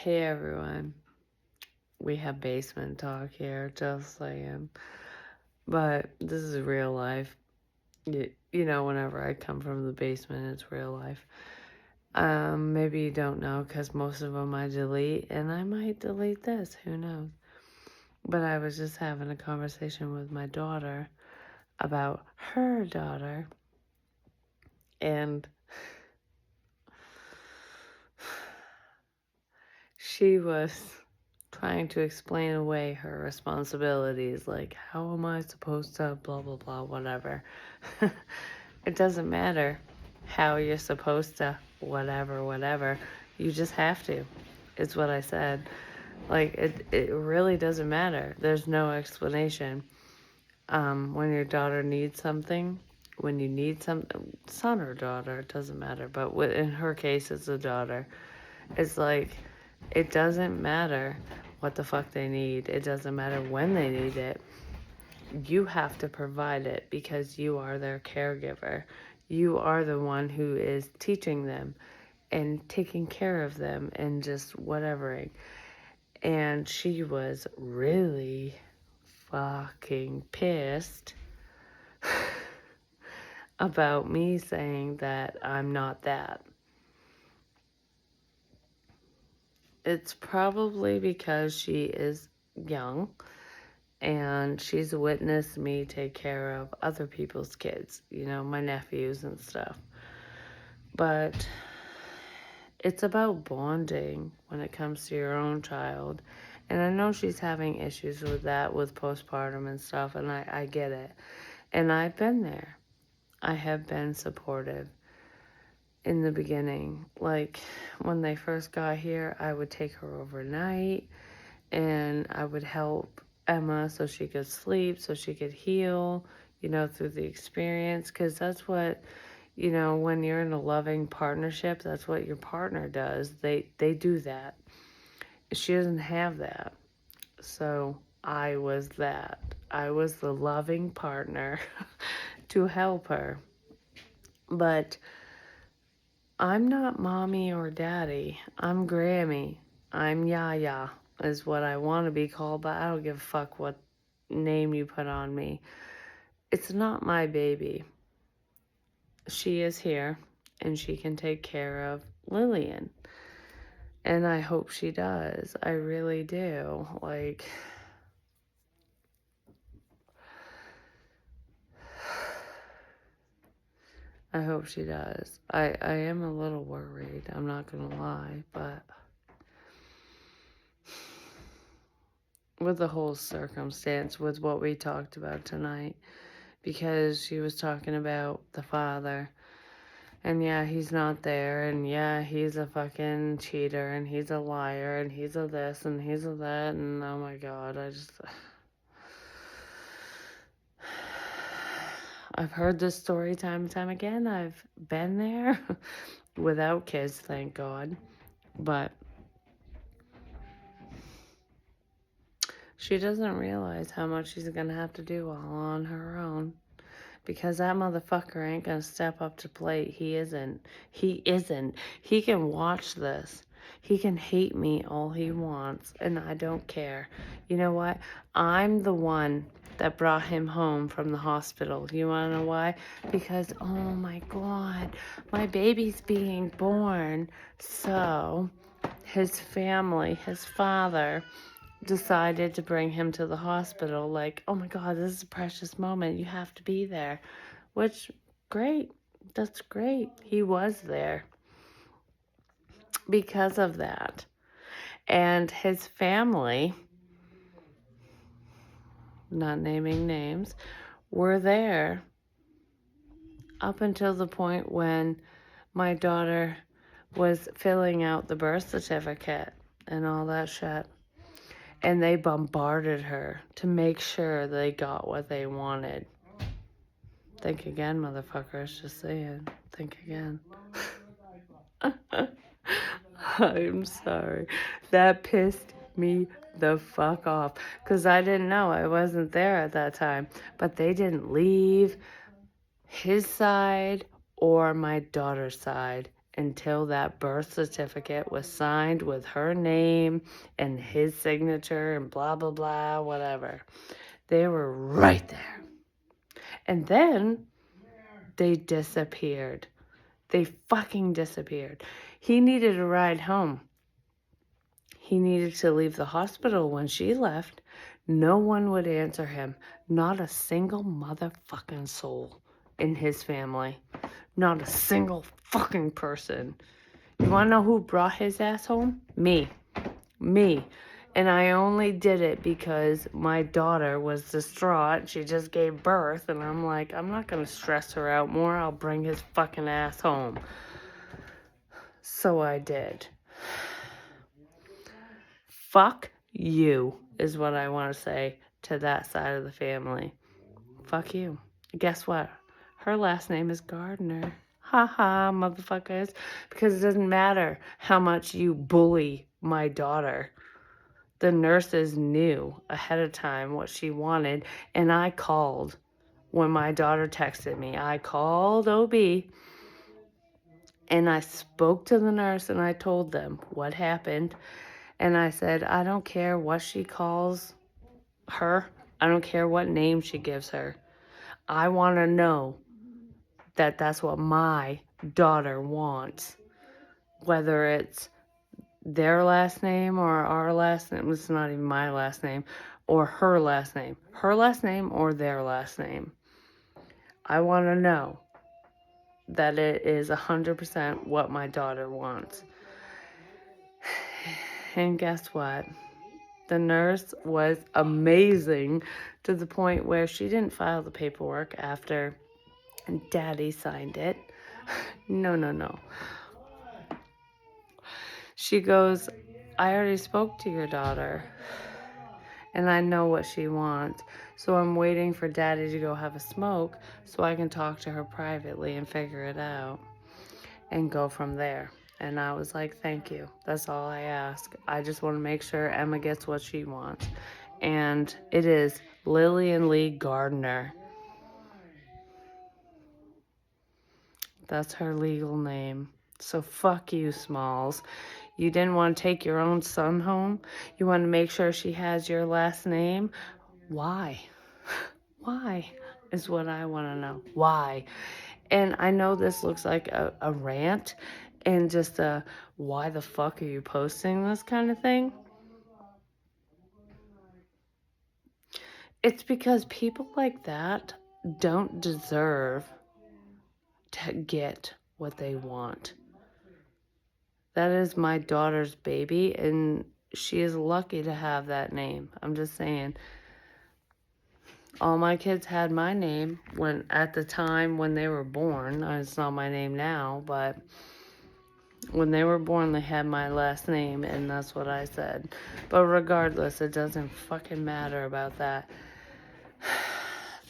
Hey everyone, we have basement talk here, just saying. But this is real life. Whenever I come from the basement, it's real life. Maybe you don't know because most of them I delete, and I might delete this, who knows. But I was just having a conversation with my daughter about her daughter, and she was trying to explain away her responsibilities, like, how am I supposed to blah, blah, blah, whatever. It doesn't matter how you're supposed to whatever. You just have to, is what I said. Like, it really doesn't matter. There's no explanation. When your daughter needs something, when you need something, son or daughter, it doesn't matter. But in her case, it's a daughter. It's like, it doesn't matter what the fuck they need. It doesn't matter when they need it. You have to provide it because you are their caregiver. You are the one who is teaching them and taking care of them and just whatevering. And she was really fucking pissed about me saying that I'm not that. It's probably because she is young and she's witnessed me take care of other people's kids, my nephews and stuff. But it's about bonding when it comes to your own child. And I know she's having issues with that, with postpartum and stuff, and I get it. And I've been there. I have been supportive in the beginning. Like, when they first got here, I would take her overnight, and I would help Emma so she could sleep, so she could heal, through the experience. Because that's what, when you're in a loving partnership, that's what your partner does. They do that. She doesn't have that. So I was that. I was the loving partner to help her. But I'm not mommy or daddy. I'm Grammy. I'm Yaya, is what I want to be called, but I don't give a fuck what name you put on me. It's not my baby. She is here, and she can take care of Lillian. And I hope she does. I really do. Like, I hope she does. I am a little worried, I'm not gonna lie, but with the whole circumstance, with what we talked about tonight, because she was talking about the father, and yeah, he's not there, and yeah, he's a fucking cheater, and he's a liar, and he's a this, and he's a that, and oh my god, I've heard this story time and time again. I've been there without kids, thank God, but she doesn't realize how much she's gonna have to do all on her own. Because that motherfucker ain't gonna step up to plate. He isn't. He isn't. He can watch this. He can hate me all he wants, and I don't care. You know what? I'm the one that brought him home from the hospital. You wanna know why? Because, oh my God, my baby's being born. So, his family, his father, decided to bring him to the hospital, like, oh my God, this is a precious moment, you have to be there. Which, great, that's great. He was there because of that. And his family, not naming names, were there up until the point when my daughter was filling out the birth certificate and all that shit. And they bombarded her to make sure they got what they wanted. Think again, motherfuckers. Just saying. Think again. I'm sorry. That pissed me the fuck off. Because I didn't know. I wasn't there at that time. But they didn't leave his side or my daughter's side. until that birth certificate was signed with her name and his signature and blah, blah, blah, whatever. They were right there. And then they disappeared. They fucking disappeared. He needed a ride home. He needed to leave the hospital when she left. No one would answer him. Not a single motherfucking soul in his family. Not a single fucking person. You wanna know who brought his ass home? Me. Me. And I only did it because my daughter was distraught. She just gave birth. And I'm like, I'm not gonna stress her out more. I'll bring his fucking ass home. So I did. Fuck you is what I want to say to that side of the family. Fuck you. Guess what? Her last name is Gardner. Ha ha, motherfuckers. Because it doesn't matter how much you bully my daughter. The nurses knew ahead of time what she wanted, and I called when my daughter texted me. I called OB, and I spoke to the nurse, and I told them what happened. And I said, I don't care what she calls her. I don't care what name she gives her. I want to know that that's what my daughter wants. Whether it's their last name or our last name. It's not even my last name. Or her last name. Her last name or their last name. I want to know that it is 100% what my daughter wants. And guess what? The nurse was amazing to the point where she didn't file the paperwork after Daddy signed it. No. She goes, I already spoke to your daughter and I know what she wants. So I'm waiting for Daddy to go have a smoke so I can talk to her privately and figure it out and go from there. And I was like, thank you. That's all I ask. I just want to make sure Emma gets what she wants. And it is Lillian Lee Gardner. That's her legal name. So fuck you, Smalls. You didn't want to take your own son home? You want to make sure she has your last name? Why? Why is what I want to know. Why? And I know this looks like a rant and just a why the fuck are you posting this kind of thing? It's because people like that don't deserve to get what they want. That is my daughter's baby, and she is lucky to have that name. I'm just saying. All my kids had my name when at the time when they were born. It's not my name now, but when they were born, they had my last name, and that's what I said. But regardless, it doesn't fucking matter about that.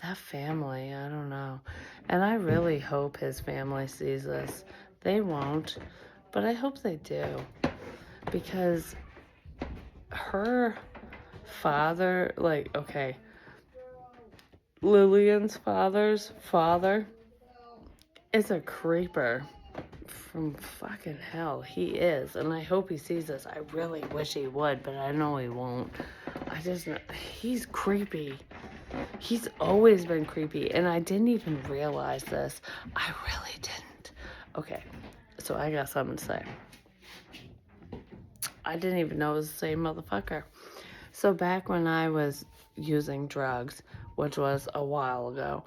That family, I don't know. And I really hope his family sees this. They won't, but I hope they do. Because her father, like, okay, Lillian's father's father is a creeper from fucking hell. He is, and I hope he sees this. I really wish he would, but I know he won't. He's creepy. He's always been creepy, and I didn't even realize this. I really didn't. Okay, so I got something to say. I didn't even know it was the same motherfucker. So back when I was using drugs, which was a while ago,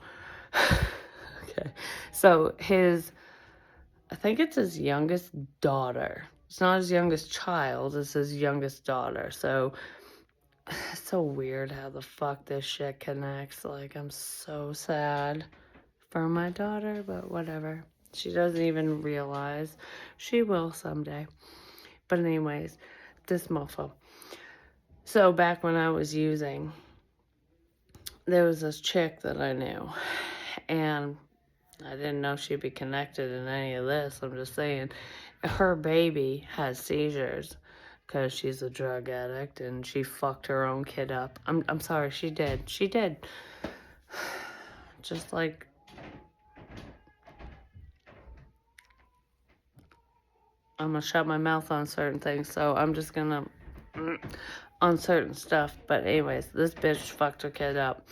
okay, so I think it's his youngest daughter. It's not his youngest child, it's his youngest daughter. So it's so weird how the fuck this shit connects. Like, I'm so sad for my daughter, but whatever. She doesn't even realize. She will someday. But anyways, this mofo. So back when I was using, there was this chick that I knew. And I didn't know she'd be connected in any of this. I'm just saying. Her baby has seizures because she's a drug addict and she fucked her own kid up. I'm sorry, she did. She did. Just like I'm gonna shut my mouth on certain things, so I'm just gonna on certain stuff. But anyways, this bitch fucked her kid up.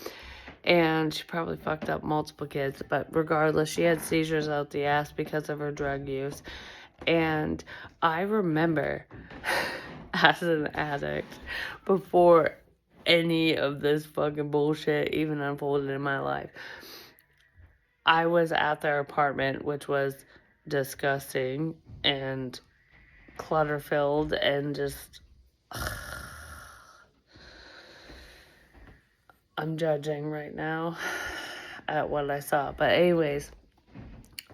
And she probably fucked up multiple kids, but regardless, she had seizures out the ass because of her drug use. And I remember as an addict, before any of this fucking bullshit even unfolded in my life, I was at their apartment, which was disgusting and clutter filled and just. I'm judging right now at what I saw. But anyways,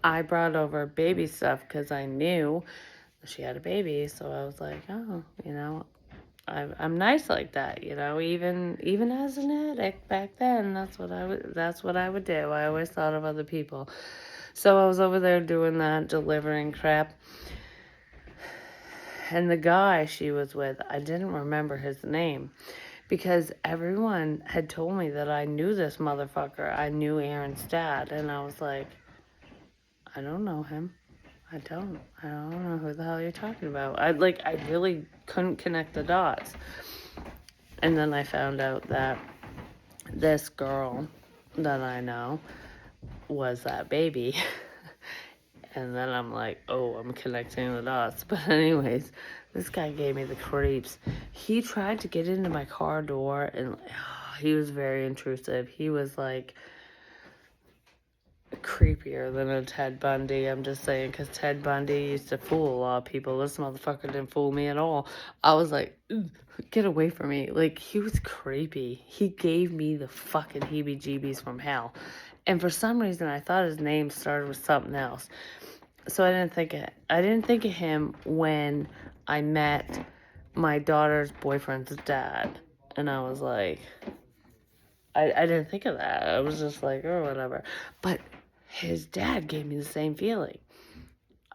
I brought over baby stuff because I knew she had a baby. So I was like, oh, I'm nice like that, even as an addict back then. That's what I would do. I always thought of other people. So I was over there doing that, delivering crap. And the guy she was with, I didn't remember his name. Because everyone had told me that I knew this motherfucker. I knew Aaron's dad. And I was like, I don't know him. I don't know who the hell you're talking about. I really couldn't connect the dots. And then I found out that this girl that I know was that baby. And then I'm like, oh, I'm connecting the dots. But anyways, this guy gave me the creeps. He tried to get into my car door, and he was very intrusive. He was like creepier than a Ted Bundy. I'm just saying, because Ted Bundy used to fool a lot of people. This motherfucker didn't fool me at all. I was like, get away from me. Like, he was creepy. He gave me the fucking heebie-jeebies from hell. And for some reason, I thought his name started with something else. So I didn't think of him when I met my daughter's boyfriend's dad. And I was like, I didn't think of that. I was just like, oh, whatever. But his dad gave me the same feeling.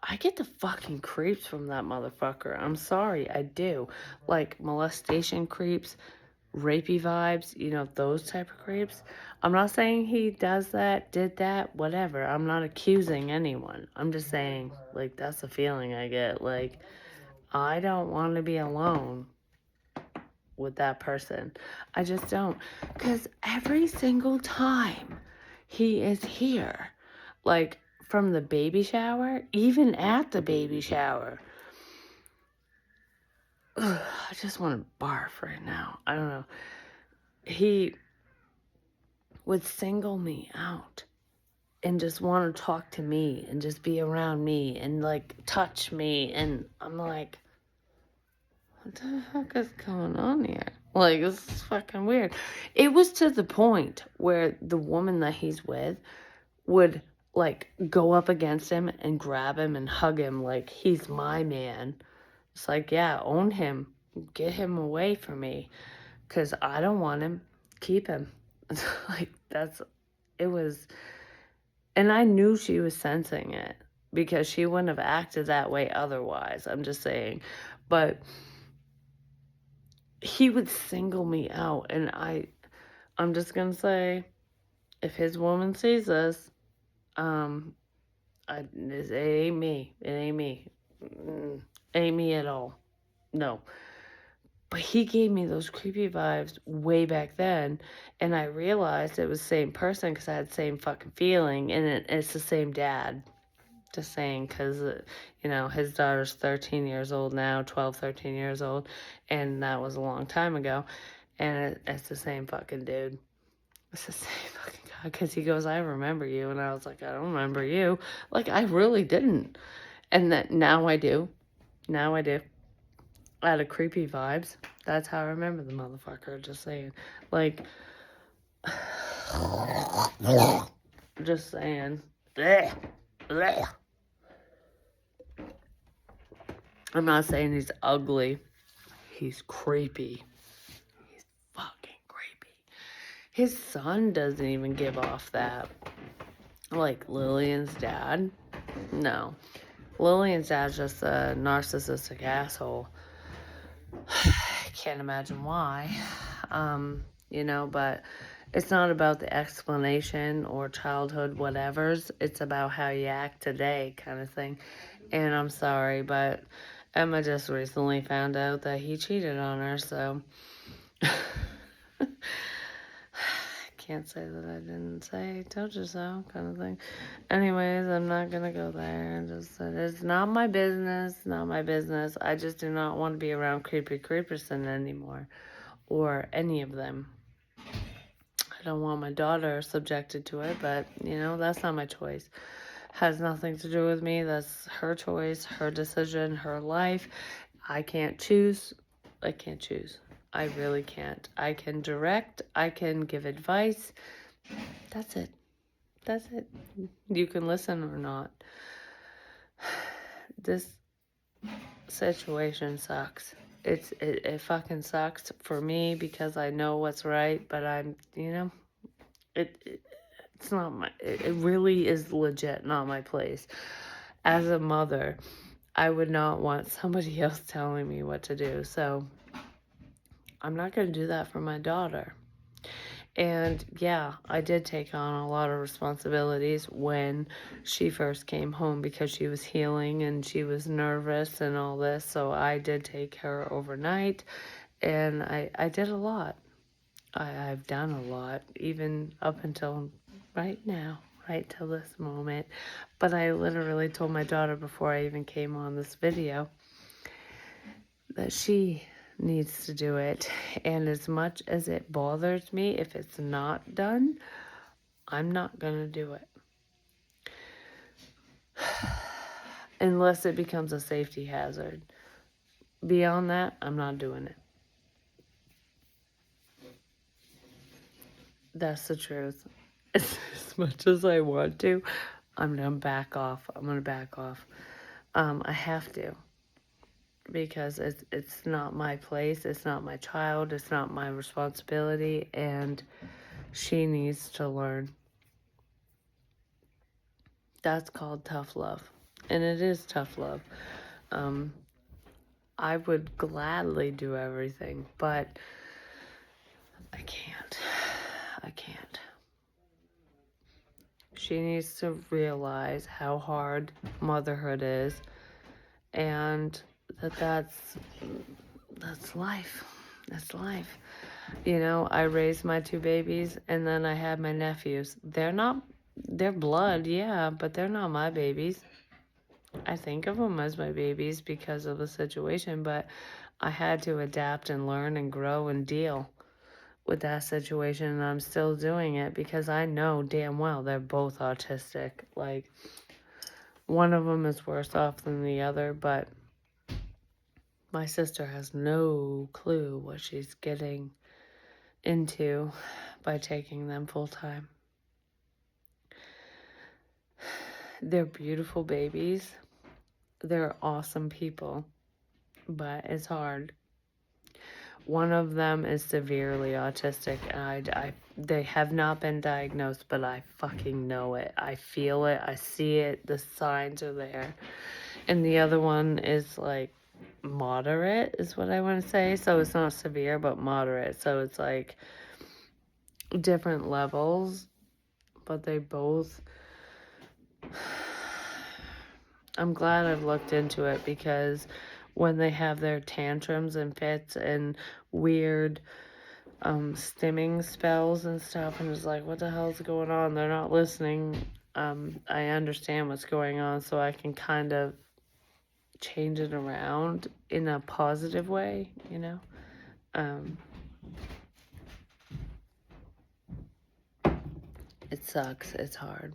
I get the fucking creeps from that motherfucker. I'm sorry, I do. Like molestation creeps, rapey vibes, those type of creeps. I'm not saying he does that, did that, whatever. I'm not accusing anyone. I'm just saying, like, that's the feeling I get. Like, I don't want to be alone with that person. I just don't. Because every single time he is here, like, from the baby shower, even at the baby shower, I just want to barf right now. I don't know. He would single me out and just want to talk to me and just be around me and like touch me, and I'm like, what the fuck is going on here? Like, this is fucking weird. It was to the point where the woman that he's with would like go up against him and grab him and hug him like he's my man. It's like, yeah, own him, get him away from me, because I don't want him. Keep him. Like, it was. And I knew she was sensing it because she wouldn't have acted that way otherwise. I'm just saying. But he would single me out. And I'm just going to say, if his woman sees this, it ain't me. It ain't me. Ain't me at all. No. But he gave me those creepy vibes way back then, and I realized it was the same person because I had the same fucking feeling, and it's the same dad. Just saying, because, his daughter's 13 years old now, 12, 13 years old, and that was a long time ago, and it's the same fucking dude. It's the same fucking guy, because he goes, I remember you, and I was like, I don't remember you. Like, I really didn't. And that now I do. Now I do. Out of creepy vibes. That's how I remember the motherfucker. Just saying. Like, just saying. Blech, blech. I'm not saying he's ugly. He's creepy. He's fucking creepy. His son doesn't even give off that. Like Lillian's dad. No. Lillian's dad's just a narcissistic asshole. I can't imagine why. But it's not about the explanation or childhood whatevers. It's about how you act today kind of thing. And I'm sorry, but Emma just recently found out that he cheated on her, so can't say that I didn't say, told you so, kind of thing. Anyways, I'm not gonna go there. Just said it's not my business, not my business. I just do not want to be around creepy creeperson anymore, or any of them. I don't want my daughter subjected to it, but that's not my choice. Has nothing to do with me. That's her choice, her decision, her life. I can't choose. I can't choose. I really can't. I can direct, I can give advice. That's it. That's it. You can listen or not. This situation sucks. It fucking sucks for me because I know what's right, but it's not my, it really is legit not my place. As a mother, I would not want somebody else telling me what to do. So I'm not going to do that for my daughter. And yeah, I did take on a lot of responsibilities when she first came home because she was healing and she was nervous and all this. So I did take her overnight, and I did a lot. I've done a lot, even up until right now, right till this moment. But I literally told my daughter before I even came on this video that she needs to do it. And as much as it bothers me if it's not done, I'm not going to do it. Unless it becomes a safety hazard. Beyond that, I'm not doing it. That's the truth. As much as I want to, I'm going to back off. I'm going to back off. I have to. Because it's not my place, it's not my child, it's not my responsibility, and she needs to learn. That's called tough love, and it is tough love. I would gladly do everything, but I can't. I can't. She needs to realize how hard motherhood is, and that's life. That's life. I raised my two babies, and then I had my nephews. They're blood, yeah, but they're not my babies. I think of them as my babies because of the situation, but I had to adapt and learn and grow and deal with that situation, and I'm still doing it because I know damn well they're both autistic. Like, one of them is worse off than the other, but my sister has no clue what she's getting into by taking them full time. They're beautiful babies. They're awesome people, but it's hard. One of them is severely autistic, and they have not been diagnosed, but I fucking know it. I feel it. I see it. The signs are there. And the other one is like moderate, is what I want to say. So it's not severe, but moderate. So it's like different levels, but they both. I'm glad I've looked into it because when they have their tantrums and fits and weird stimming spells and stuff, and it's like, what the hell's going on? They're not listening. I understand what's going on, so I can kind of change it around in a positive way, It sucks. It's hard.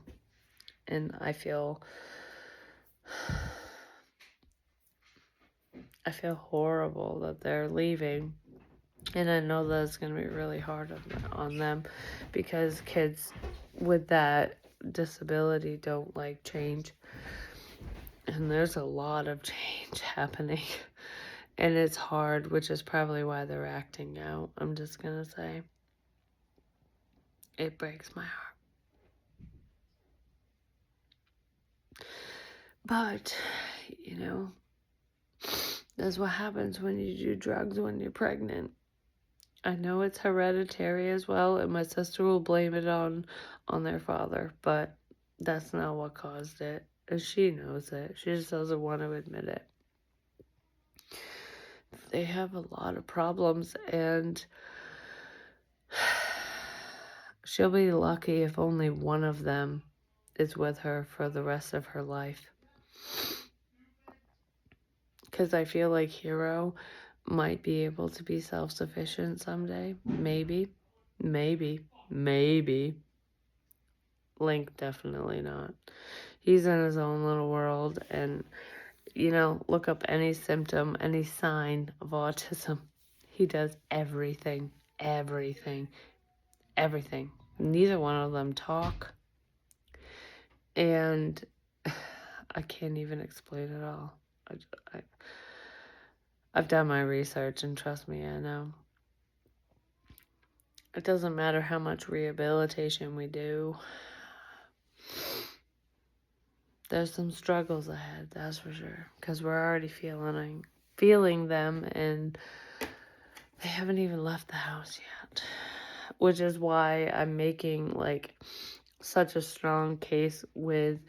And I feel horrible that they're leaving. And I know that it's going to be really hard on them because kids with that disability don't like change. And there's a lot of change happening. And it's hard, which is probably why they're acting out. I'm just going to say. It breaks my heart. But, that's what happens when you do drugs when you're pregnant. I know it's hereditary as well, and my sister will blame it on their father, but that's not what caused it. And she knows it. She just doesn't want to admit it. They have a lot of problems, and she'll be lucky if only one of them is with her for the rest of her life. Because I feel like Hero might be able to be self-sufficient someday. Maybe. Maybe. Maybe. Link, definitely not. He's in his own little world, and, look up any symptom, any sign of autism. He does everything. Everything. Everything. Neither one of them talk. And I can't even explain it all. I've done my research, and trust me, I know. It doesn't matter how much rehabilitation we do. There's some struggles ahead, that's for sure. Because we're already feeling them, and they haven't even left the house yet. Which is why I'm making, such a strong case with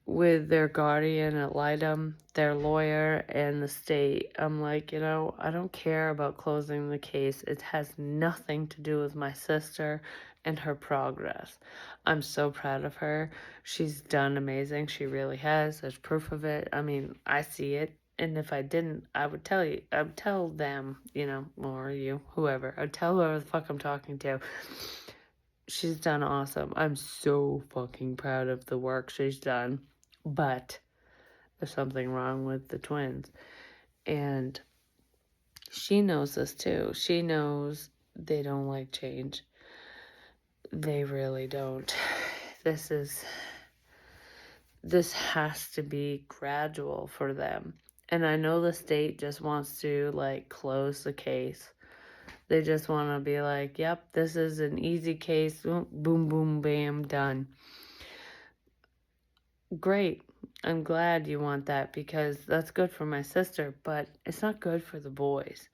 their guardian at Lidum, their lawyer, and the state. I'm like, I don't care about closing the case. It has nothing to do with my sister and her progress. I'm so proud of her. She's done amazing. She really has. There's proof of it. I mean, I see it. And if I didn't, I would tell you. I would tell them, or you, whoever. I'd tell whoever the fuck I'm talking to. She's done awesome. I'm so fucking proud of the work she's done. But there's something wrong with the twins. And she knows this too. She knows they don't like change. They really don't. This has to be gradual for them. And I know the state just wants to close the case. They just want to be like, yep, this is an easy case. Boom, boom, bam, done. Great. I'm glad you want that, because that's good for my sister, but it's not good for the boys.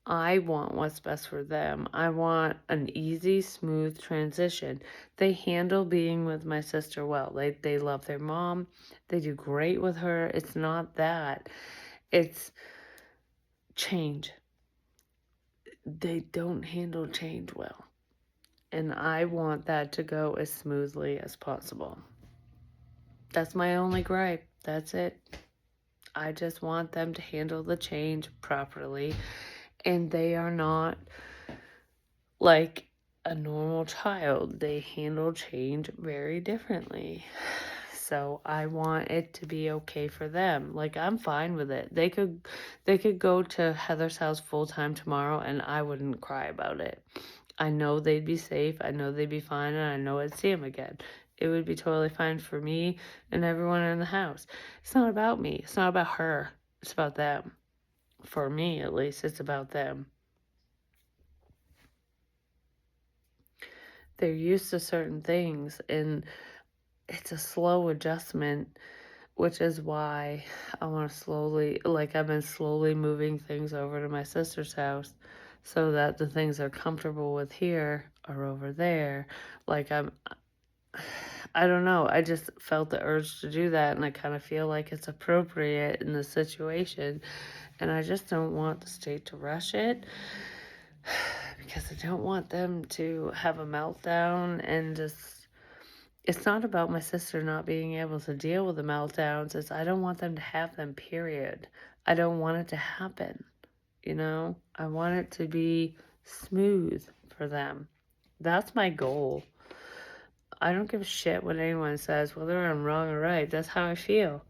I want what's best for them. I want an easy, smooth transition. They handle being with my sister well. They love their mom. They do great with her. It's not that. It's change. They don't handle change well. And I want that to go as smoothly as possible. That's my only gripe. That's it. I just want them to handle the change properly. And they are not like a normal child. They handle change very differently. So I want it to be okay for them. I'm fine with it. They could go to Heather's house full time tomorrow, and I wouldn't cry about it. I know they'd be safe. I know they'd be fine, and I know I'd see them again. It would be totally fine for me and everyone in the house. It's not about me. It's not about her. It's about them. For me, at least, it's about them. They're used to certain things, and it's a slow adjustment, which is why I want to slowly, I've been slowly moving things over to my sister's house so that the things they're comfortable with here are over there. I don't know. I just felt the urge to do that, and I kind of feel like it's appropriate in the situation, and I just don't want the state to rush it, because I don't want them to have a meltdown and just... It's not about my sister not being able to deal with the meltdowns. I don't want them to have them, period. I don't want it to happen, I want it to be smooth for them. That's my goal. I don't give a shit what anyone says, whether I'm wrong or right. That's how I feel.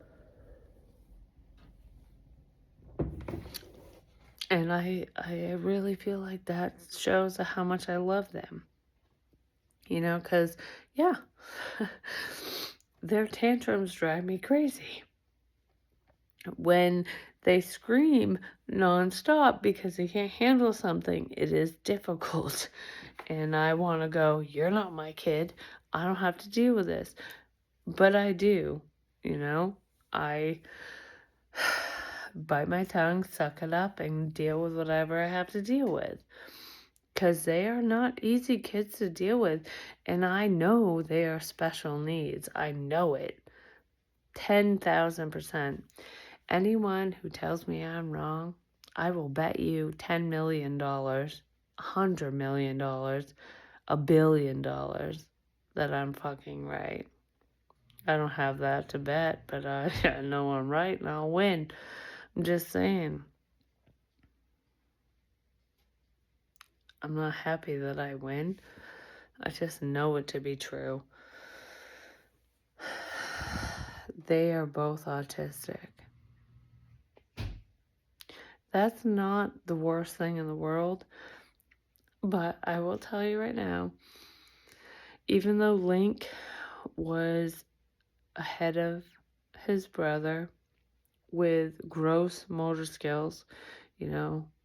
And I really feel like that shows how much I love them. Because, yeah, their tantrums drive me crazy. When they scream nonstop because they can't handle something, it is difficult. And I want to go, you're not my kid. I don't have to deal with this. But I do, I bite my tongue, suck it up, and deal with whatever I have to deal with. Because they are not easy kids to deal with. And I know they are special needs. I know it. 10,000%. Anyone who tells me I'm wrong, I will bet you $10 million, $100 million, $1 billion that I'm fucking right. I don't have that to bet, but I know I'm right and I'll win. I'm just saying. I'm not happy that I win. I just know it to be true. They are both autistic. That's not the worst thing in the world, but I will tell you right now, even though Link was ahead of his brother with gross motor skills,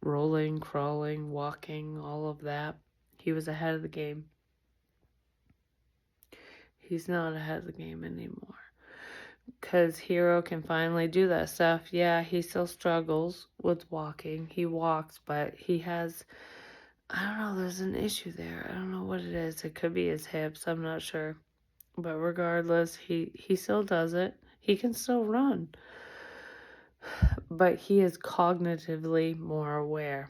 rolling, crawling, walking, all of that, he was ahead of the game. He's not ahead of the game anymore. Because Hero can finally do that stuff. Yeah, he still struggles with walking. He walks, but he has, I don't know, there's an issue there. I don't know what it is. It could be his hips. I'm not sure. But regardless, he still does it. He can still run. But he is cognitively more aware.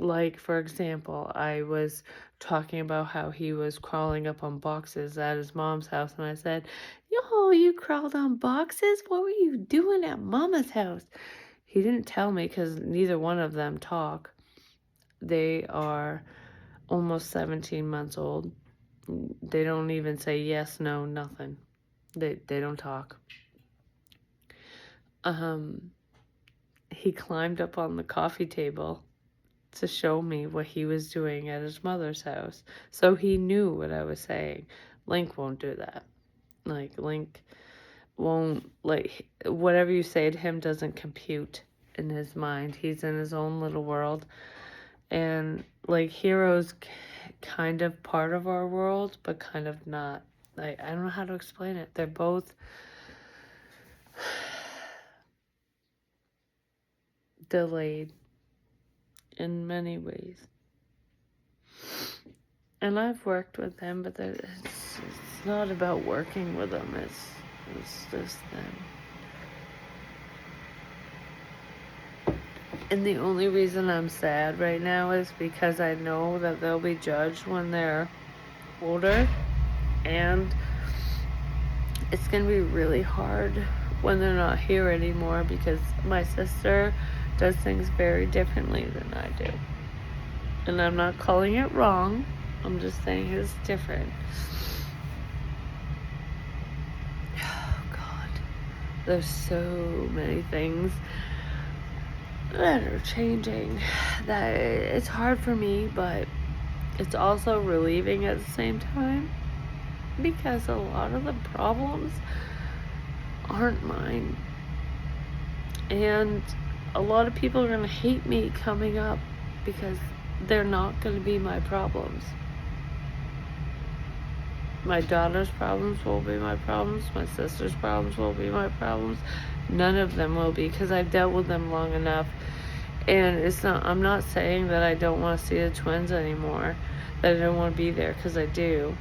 Like, for example, I was talking about how he was crawling up on boxes at his mom's house, and I said, "Yo, you crawled on boxes? What were you doing at Mama's house?" He didn't tell me because neither one of them talk. They are almost 17 months old. They don't even say yes, no, nothing. They don't talk. He climbed up on the coffee table to show me what he was doing at his mother's house. So he knew what I was saying. Link won't do that. Like, Link won't, like, whatever you say to him doesn't compute in his mind. He's in his own little world. And, like, Hero's kind of part of our world, but kind of not. Like, I don't know how to explain it. They're both delayed in many ways. And I've worked with them, but it's not about working with them. It's just them. And the only reason I'm sad right now is because I know that they'll be judged when they're older. And it's going to be really hard when they're not here anymore because my sister does things very differently than I do. And I'm not calling it wrong. I'm just saying it's different. Oh, God. There's so many things that are changing that it's hard for me, but it's also relieving at the same time because a lot of the problems aren't mine. And a lot of people are going to hate me coming up because they're not going to be my problems. My daughter's problems will be my problems. My sister's problems will be my problems. None of them will be because I've dealt with them long enough. And I'm not saying that I don't want to see the twins anymore, that I don't want to be there, because I do.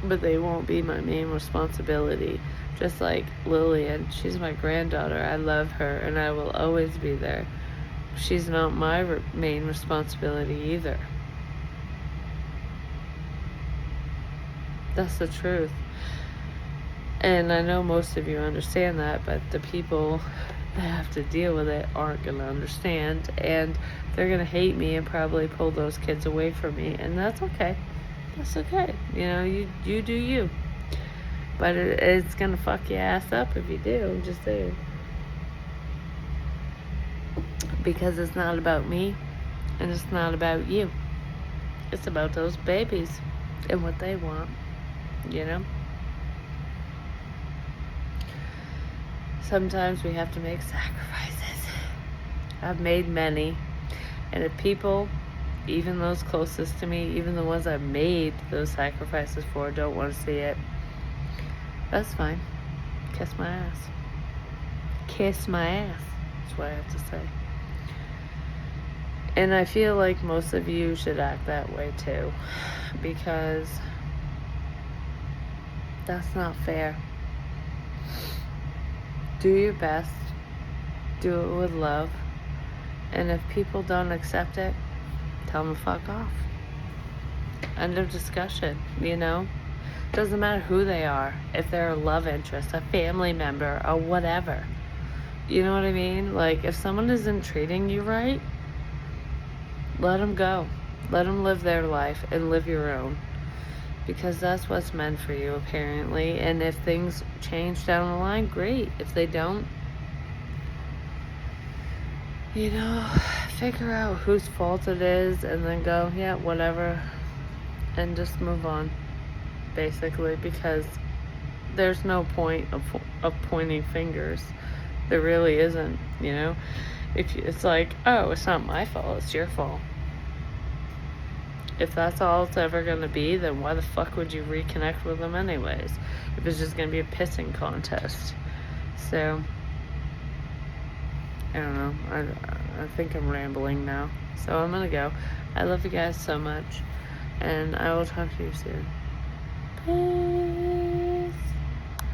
But they won't be my main responsibility. Just like Lillian, she's my granddaughter. I love her and I will always be there. She's not my main responsibility either. That's the truth. And I know most of you understand that, but the people that have to deal with it aren't going to understand. And they're going to hate me and probably pull those kids away from me. And that's okay. That's okay. You do you. But it's going to fuck your ass up if you do. I'm just saying. Because it's not about me. And it's not about you. It's about those babies and what they want. Sometimes we have to make sacrifices. I've made many. And if people, even those closest to me, even the ones I've made those sacrifices for, don't want to see it, that's fine. Kiss my ass. Kiss my ass. That's what I have to say. And I feel like most of you should act that way too. Because that's not fair. Do your best. Do it with love. And if people don't accept it, tell them to fuck off. End of discussion, you know? Doesn't matter who they are. If they're a love interest, a family member, or whatever. You know what I mean? Like, if someone isn't treating you right, let them go. Let them live their life and live your own. Because that's what's meant for you, apparently. And if things change down the line, great. If they don't, you know, figure out whose fault it is and then go, yeah, whatever. And just move on, basically. Because there's no point of pointing fingers. There really isn't, you know? It's like, oh, it's not my fault, it's your fault. If that's all it's ever going to be, then why the fuck would you reconnect with them anyways? If it's just going to be a pissing contest. So, I don't know. I think I'm rambling now. So I'm going to go. I love you guys so much. And I will talk to you soon.